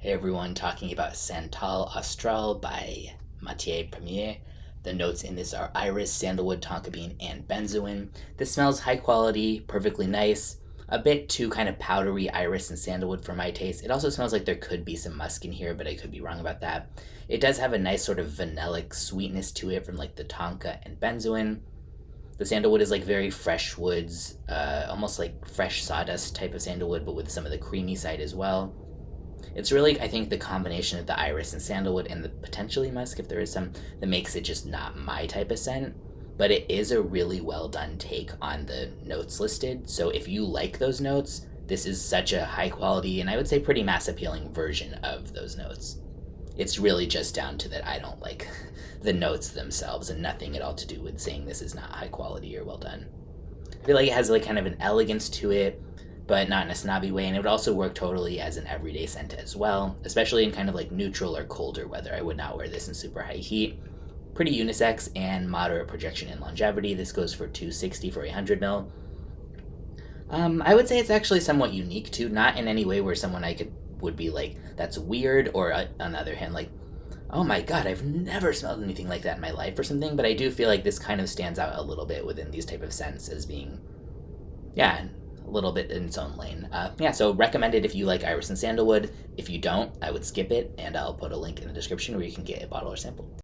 Hey everyone, talking about Santal Austral by Matiere. The notes in this are iris, sandalwood, tonka bean, and benzoin. This smells high quality, perfectly nice, a bit too kind of powdery iris and sandalwood for my taste. It also smells like there could be some musk in here, but I could be wrong about that. It does have a nice sort of vanillic sweetness to it from like the tonka and benzoin. The sandalwood is like very fresh woods, almost like fresh sawdust type of sandalwood, but with some of the creamy side as well. It's really, I think, the combination of the iris and sandalwood and the potentially musk, if there is some, that makes it just not my type of scent. But it is a really well done take on the notes listed. So if you like those notes, this is such a high quality and I would say pretty mass appealing version of those notes. It's really just down to that I don't like the notes themselves and nothing at all to do with saying this is not high quality or well done. I feel like it has like kind of an elegance to it, but not in a snobby way, and it would also work totally as an everyday scent as well, especially in kind of like neutral or colder weather. I would not wear this in super high heat. Pretty unisex and moderate projection and longevity. This goes for $260 for 100 ml. I would say it's actually somewhat unique too, not in any way where someone would be like, that's weird, or on the other hand, like, oh my god, I've never smelled anything like that in my life or something, but I do feel like this kind of stands out a little bit within these type of scents as being, yeah, a little bit in its own lane. So recommended if you like iris and sandalwood. If you don't, I would skip it, and I'll put a link in the description where you can get a bottle or sample.